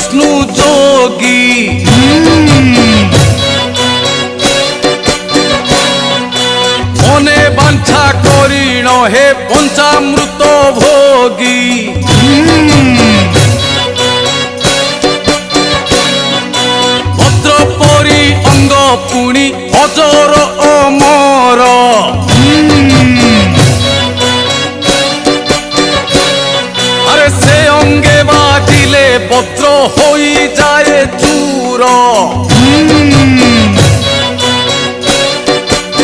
বিষ্ণু যোগী মনে বাঞ্ছা করিণ হে পঞ্চামৃত ভোগী ভদ্রপরি অঙ্গ পুণি অজর